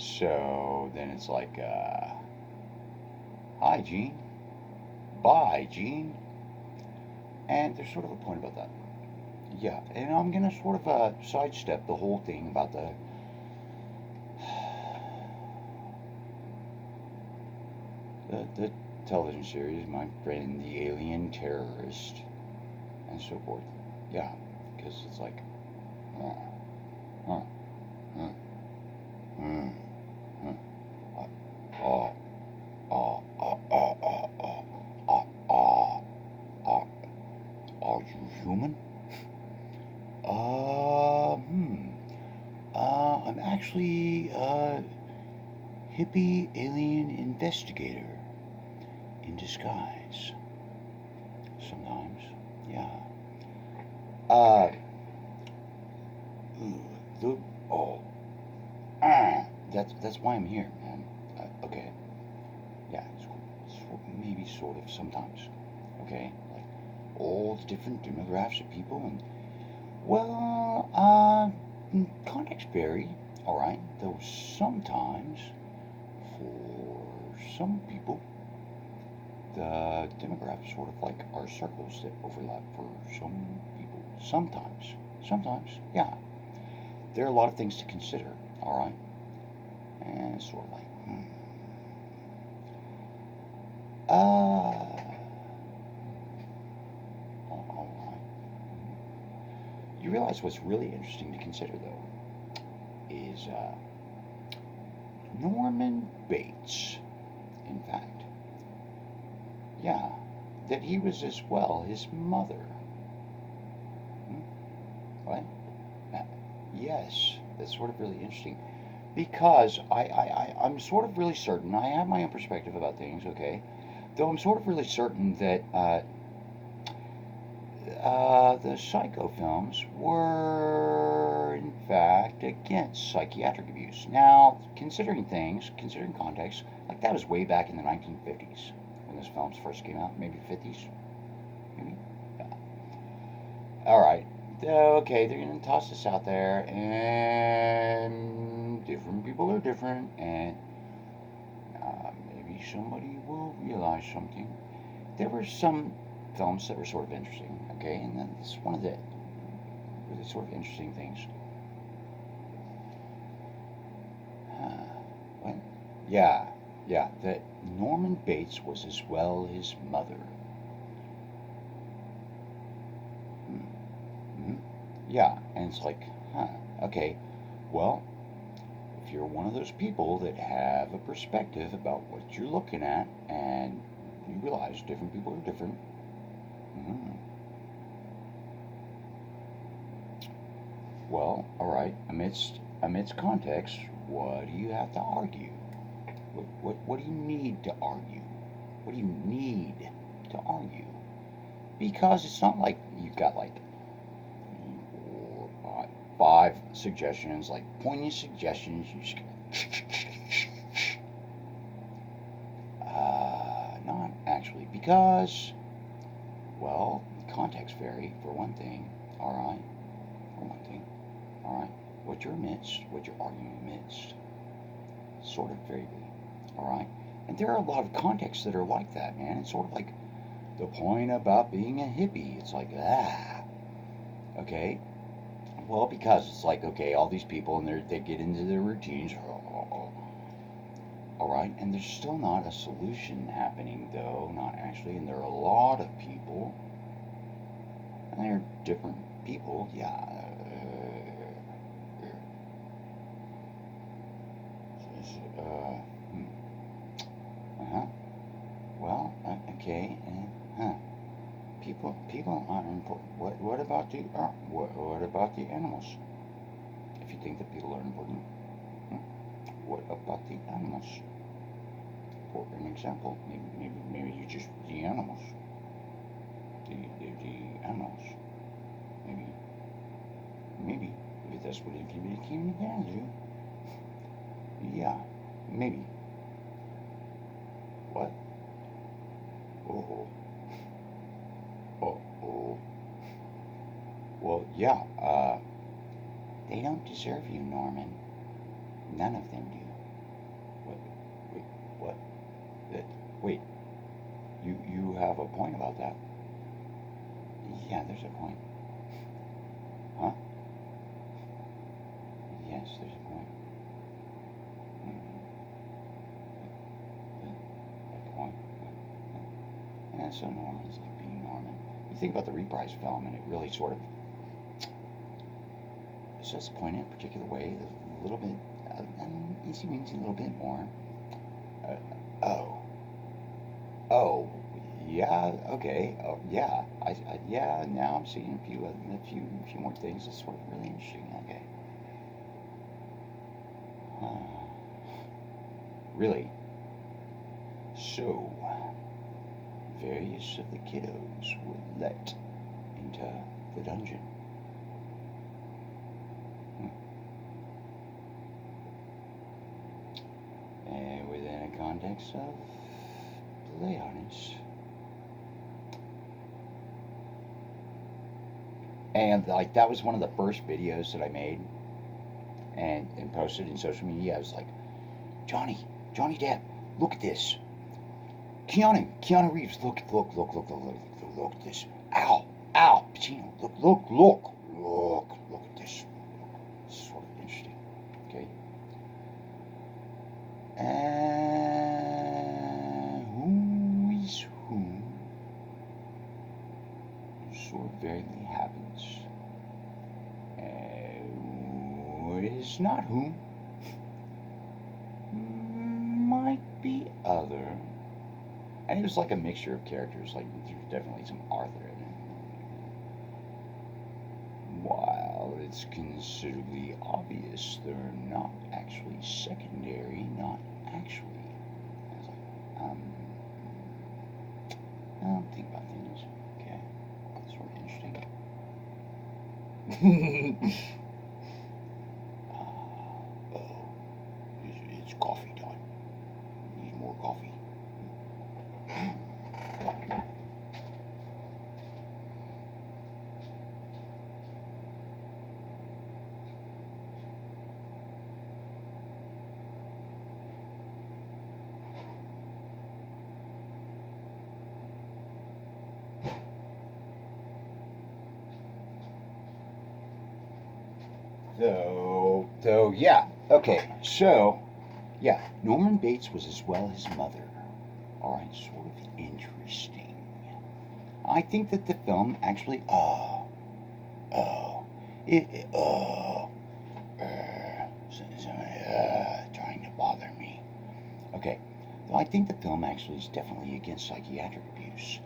So then it's like, hi, Gene. Bye, Gene. And there's sort of a point about that. Yeah, and I'm gonna sort of sidestep the whole thing about the television series, my friend, the alien terrorist, and so forth. Yeah, because it's like, uh, uh, uh, uh, uh, uh, uh, uh, uh, uh, uh, uh, uh, are you human? Uh, hmm. I'm actually a hippie alien investigator in disguise. Sometimes, yeah. Uh, the oh, that's why I'm here, man. Okay, yeah, maybe sort of sometimes. Okay, like all the different demographics of people, and well, context vary. All right, though sometimes for some people the demographics sort of like are circles that overlap for some people. Sometimes, yeah. There are a lot of things to consider, all right? And it's sort of like, all right. You realize what's really interesting to consider, though, is Norman Bates, in fact. Yeah, that he was as well his mother. Right? Uh, yes, that's sort of really interesting. Because I'm sort of really certain, I have my own perspective about things, okay? Though I'm sort of really certain that the Psycho films were, in fact, against psychiatric abuse. Now, considering context, like that was way back in the 1950s when those films first came out, maybe 50s, maybe. Yeah. All right. Okay, they're gonna toss this out there, and different people are different, and maybe somebody will realize something. There were some films that were sort of interesting, okay, and then this is one of the really sort of interesting things. What? Yeah, yeah, that Norman Bates was as well his mother. Mm-hmm. Yeah, and it's like, huh, okay, well, if you're one of those people that have a perspective about what you're looking at and you realize different people are different, mm, well, all right, amidst context, what do you have to argue? What do you need to argue? What do you need to argue? Because it's not like you've got like five suggestions, like poignant suggestions. You just not actually, because well, context vary for one thing. All right, for one thing. All right, what you're amidst, what you're arguing amidst, sort of vary. All right, and there are a lot of contexts that are like that, man. It's sort of like the point about being a hippie. It's like okay. Well, because it's like okay, all these people and they get into their routines. All right, and there's still not a solution happening though, not actually. And there are a lot of people, and they're different people. Yeah. Uh, hmm. Uh-huh. Well, okay. Huh. People aren't important. What about the animals? If you think that people are important, hmm, what about the animals? For an example, maybe you just the animals, the animals. Maybe maybe if that's what it came down to, yeah, maybe. What? Oh, oh. Well, yeah. They don't deserve you, Norman. None of them do. What? That? Wait. You have a point about that? Yeah, there's a point. Huh? Yes, there's a point. Mm-hmm. That point. Yeah, so Norman's like being Norman. You think about the Reprise film, and it really sort of says the point in a particular way, a little bit, easy means a little bit more. Oh, oh, yeah, okay, oh, yeah, yeah. Now I'm seeing a few more things. That's sort of really interesting. Okay, really. So, various of the kiddos were let into the dungeon. Hmm. And within a context of play honest. And like that was one of the first videos that I made and posted in social media. I was like, Johnny Depp, look at this. Keanu Reeves, look at this. Ow, Pacino, look at this. It's sort of interesting. Okay. And who is whom sort of variably happens. And what is not whom might be other. And it was like a mixture of characters, like there's definitely some Arthur in it. While it's considerably obvious they're not actually secondary, not actually. I was like, I don't think about things. Okay, that's sort of interesting. Oh, it's coffee time. Need more coffee. Yeah, okay, so, yeah, Norman Bates was as well his mother. Alright, sort of interesting. I think that the film actually, oh, trying to bother me. Okay, well, I think the film actually is definitely against psychiatric abuse.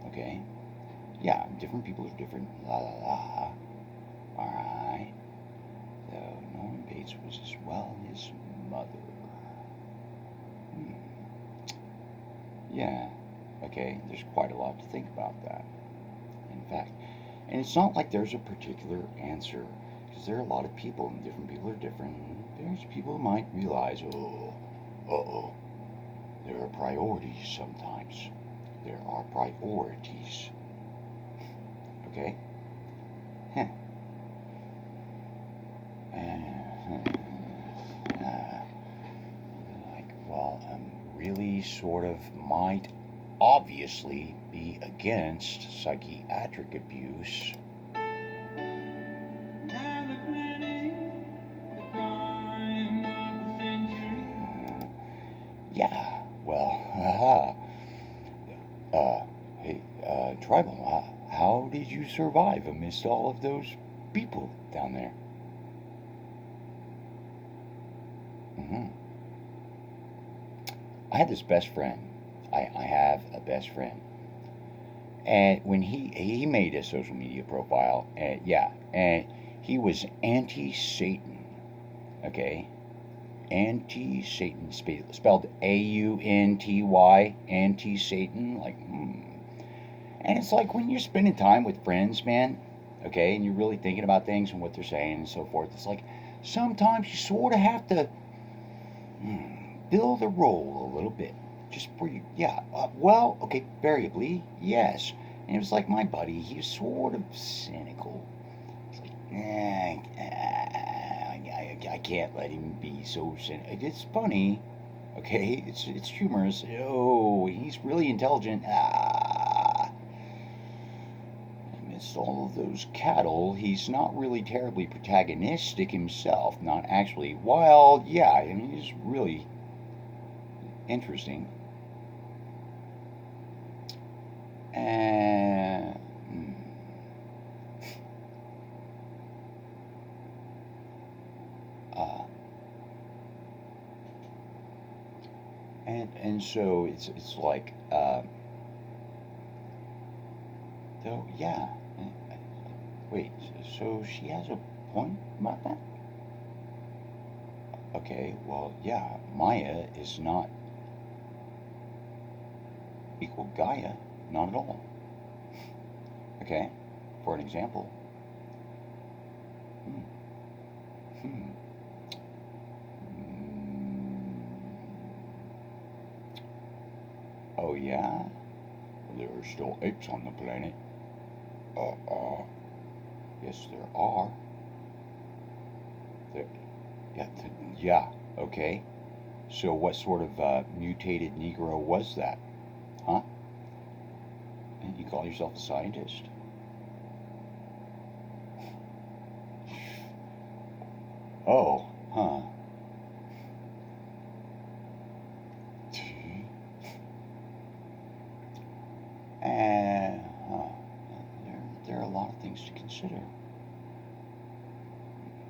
Okay, yeah, different people are different, la la la. Alright, though Norman Bates was as well his mother. Hmm. Yeah, okay, there's quite a lot to think about that, in fact. And it's not like there's a particular answer, because there are a lot of people, and different people are different. There's people who might realize, there are priorities sometimes. There are priorities. Okay? Huh. Like, well, really sort of might obviously be against psychiatric abuse. Yeah, well, hey, Tribal, how did you survive amidst all of those people down there? Hmm. I had this best friend. I have a best friend, and when he made a social media profile, and yeah, and he was anti-Satan. Okay, anti-Satan, spelled Aunty, anti-Satan. Like, and it's like when you're spending time with friends, man. Okay, and you're really thinking about things and what they're saying and so forth. It's like sometimes you sort of have to build a role a little bit, just for you. Yeah. Well, okay, variably, yes. And it was like my buddy. He was sort of cynical. It's like, I can't let him be so cynical. It's funny. Okay, it's humorous. Oh, he's really intelligent. Ah, amidst all of those cattle, he's not really terribly protagonistic himself. Not actually. While, yeah, I mean, he's really interesting. And uh, and so it's like though yeah. Wait, so she has a point about that? Okay, well, yeah, Maya is not equal Gaia, not at all. Okay, for an example. Hmm. Hmm. Oh, yeah? There are still apes on the planet. Yes, there are. There, yeah, yeah, okay. So, what sort of mutated Negro was that? Huh? And you call yourself a scientist? Oh, huh. And there are a lot of things to consider.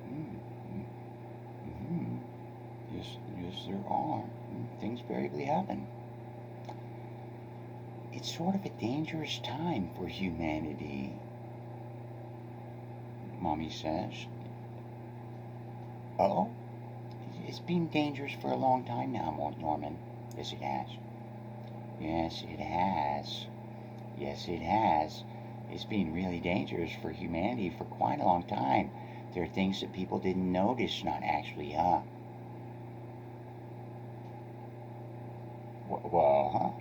Mm, mm, yes, yes, there are. Things variably happen. It's sort of a dangerous time for humanity, Mommy says. Oh, it's been dangerous for a long time now, Norman. Yes, it has. Yes, it has. Yes, it has. It's been really dangerous for humanity for quite a long time. There are things that people didn't notice, not actually, huh? Well, huh?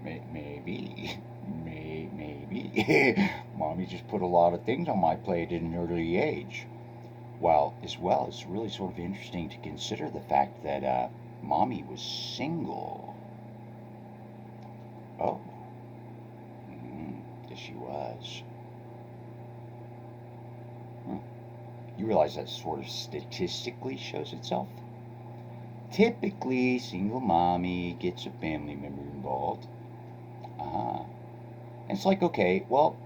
Maybe. Maybe. Mommy just put a lot of things on my plate at an early age. Well, as well, it's really sort of interesting to consider the fact that Mommy was single. Oh, yes, she was. Hmm. You realize that sort of statistically shows itself? Typically, single mommy gets a family member involved. Ah. And it's like, okay, well,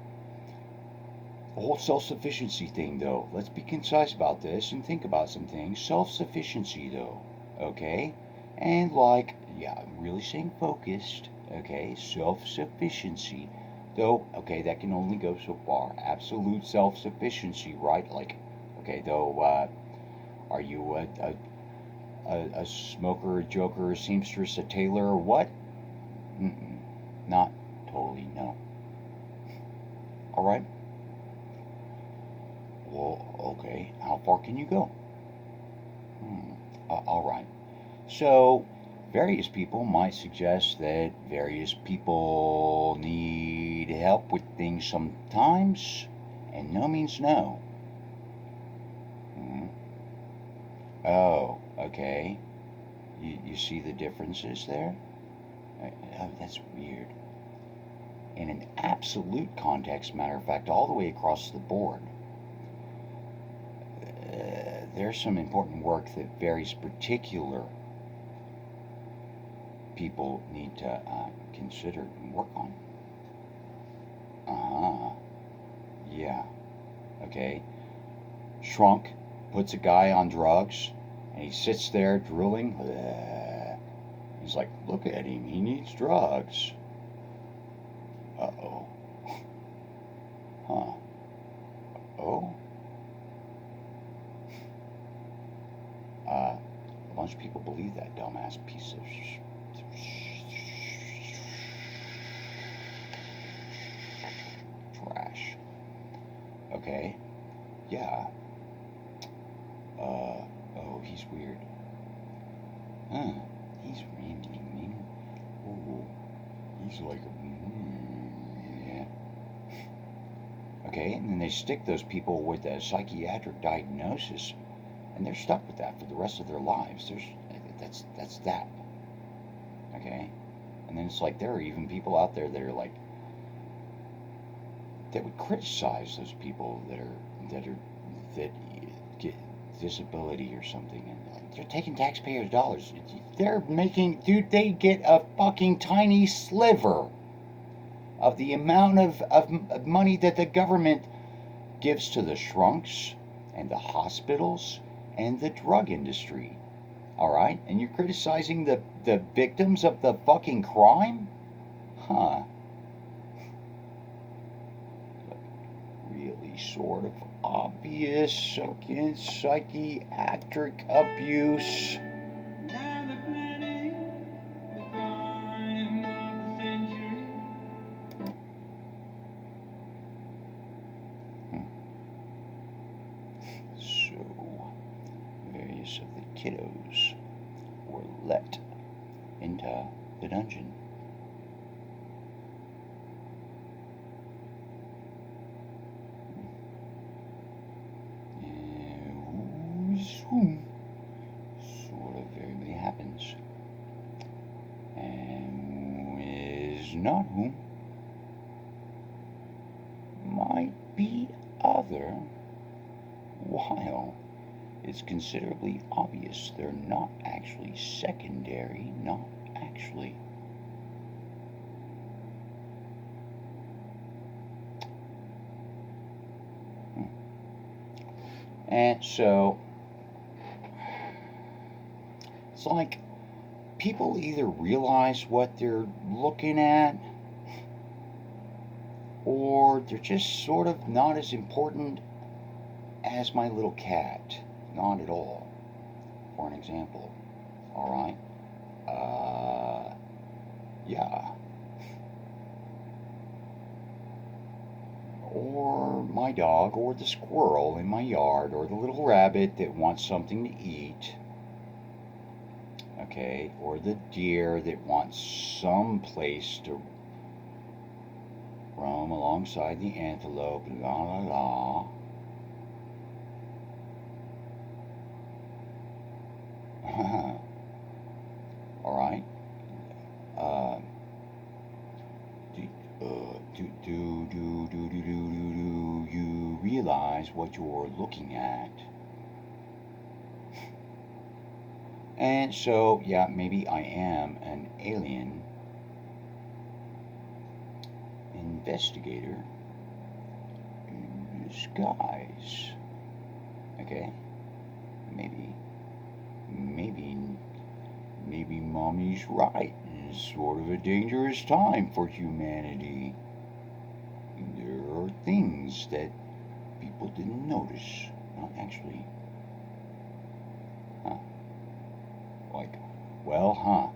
the whole self sufficiency thing, though. Let's be concise about this and think about some things. Self sufficiency, though. Okay? And like, yeah, I'm really saying focused. Okay? Self sufficiency. Though, okay, that can only go so far. Absolute self sufficiency, right? Like, okay, though, are you a smoker, a joker, a seamstress, a tailor, or what? Mm-mm. Not totally, no. All right. Well, okay. How far can you go? Hmm. All right. So, various people might suggest that various people need help with things sometimes, and no means no. Hmm. Oh, okay. You see the differences there? Oh, that's weird. In an absolute context, matter of fact, all the way across the board, there's some important work that various particular people need to consider and work on. Ah, yeah, okay. Shrunk puts a guy on drugs, and he sits there drooling. He's like, look at him, he needs drugs. Uh oh. Huh. Oh. A bunch of people believe that dumbass piece of trash. Okay. Yeah. Oh, he's weird. Huh. He's really. Oh, he's like, yeah. Okay, and then they stick those people with a psychiatric diagnosis, and they're stuck with that for the rest of their lives. That's that. Okay? And then it's like there are even people out there that are like, that would criticize those people that get disability or something, and they're taking taxpayers' dollars. They're making, dude, they get a fucking tiny sliver of the amount of money that the government gives to the shrunks and the hospitals and the drug industry. All right? And you're criticizing the victims of the fucking crime? Huh. Really sort of obvious against psychiatric abuse. So, various of the kiddos were let into the dungeon. Who's whom sort of variably happens, and who is not whom might be other, while it's considerably obvious they're not actually secondary, not actually. And so it's like people either realize what they're looking at, or they're just sort of not as important as my little cat. Not at all. For an example. Alright? Yeah. Or my dog, or the squirrel in my yard, or the little rabbit that wants something to eat. Okay? Or the deer that wants some place to roam alongside the antelope, la la la. Alright? Do you realize what you're looking at? And so, yeah, maybe I am an alien investigator in disguise. Okay? Maybe mommy's right. It's sort of a dangerous time for humanity. There are things that people didn't notice. Not actually. Huh. Like, well,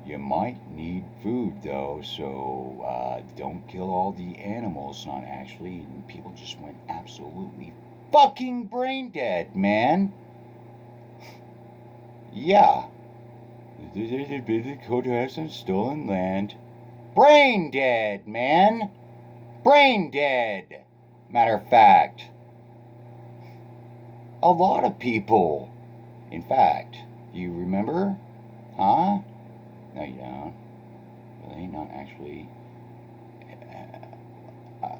you might need food though, so don't kill all the animals. Not actually. And people just went absolutely fucking brain dead, man. Yeah. The code has some stolen land. Brain dead, man. Brain dead. Matter of fact, a lot of people. In fact, you remember? Huh? No, you don't. Really? Not actually.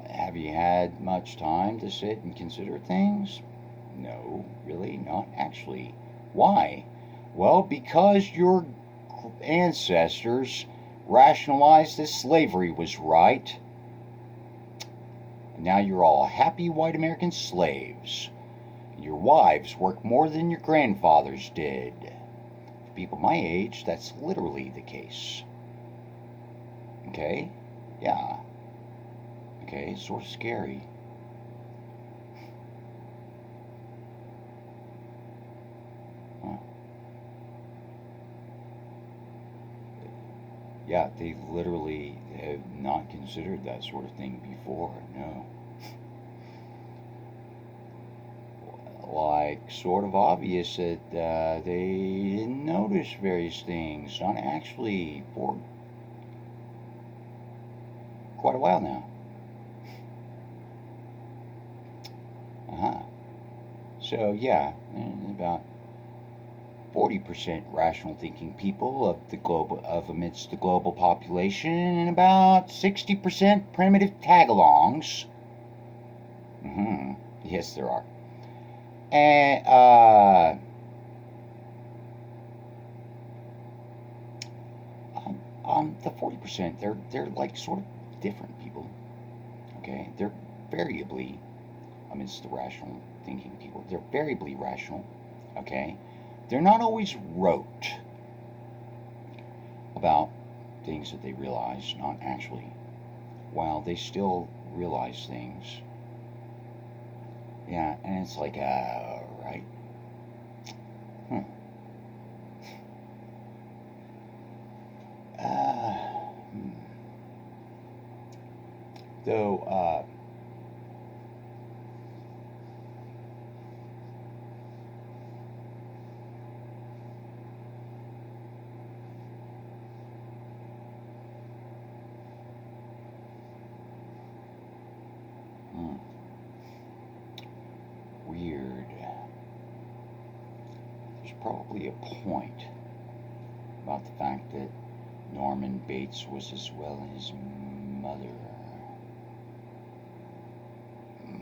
Have you had much time to sit and consider things? No, really, not actually. Why? Well, because your ancestors rationalized that slavery was right. And now you're all happy white American slaves. Your wives work more than your grandfathers did. For people my age, that's literally the case. Okay? Yeah. Okay, it's sort of scary. Huh. Yeah, they literally have not considered that sort of thing before. No. Like, sort of obvious that they didn't notice various things. Not actually for quite a while now. Uh huh. So, yeah, about 40% rational thinking people amidst the global population, and about 60% primitive tagalongs. Yes, there are. And the 40%, they're like sort of different people. Okay, they're variably amidst the rational thinking people. They're variably rational. Okay, they're not always rote about things that they realize, not actually, while they still realize things. Yeah, and it's like, right. Hmm. Uh, hmm. Though, hmm, weird. There's probably a point about the fact that Norman Bates was as well his mother.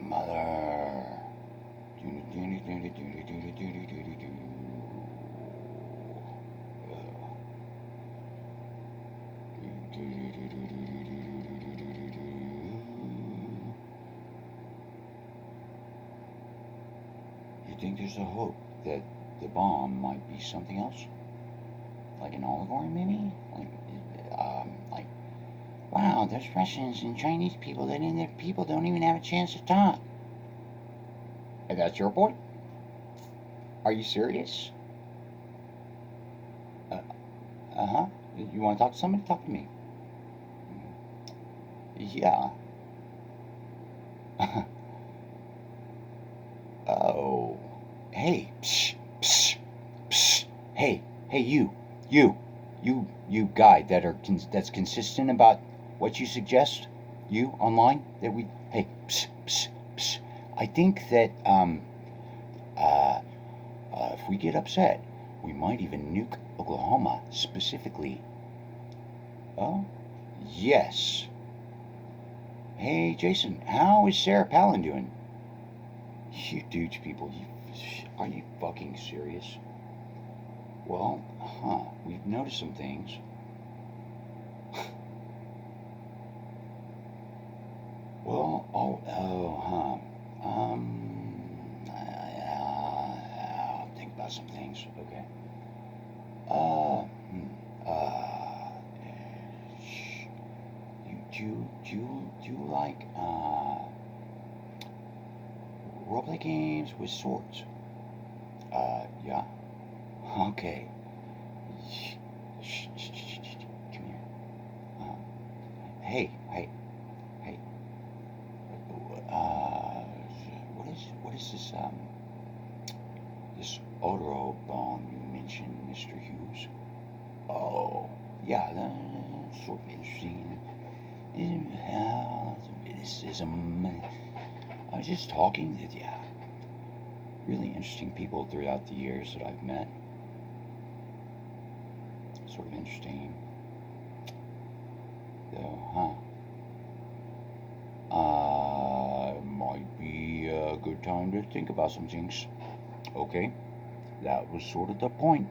Mother. You think there's a hope that the bomb might be something else? Like an allegory, maybe? Like, wow, there's Russians and Chinese people that in their people don't even have a chance to talk. And that's your point? Are you serious? Uh huh. You want to talk to somebody? Talk to me. Yeah. Oh. Hey. Psh, psh, psh. Hey. Hey, you, you guy that's consistent about what you suggest. You online that we. Hey. Psh, psh, psh. I think that uh, if we get upset, we might even nuke Oklahoma specifically. Oh, yes. Hey, Jason, how is Sarah Palin doing? You douche people, are you fucking serious? Well, we've noticed some things. Well, I'll think about some things. Okay. Uh, hmm, uh, do you like roleplay games with swords? Yeah. Okay. Shh, shh, shh, shh, shh, come here. Hey, hey, hey. Uh, what is this Autobahn you mentioned, Mr. Hughes? Oh, yeah, that's sort of interesting. Witticism. I was just talking to really interesting people throughout the years that I've met. Sort of interesting, though, huh? Might be a good time to think about some things. Okay, that was sort of the point.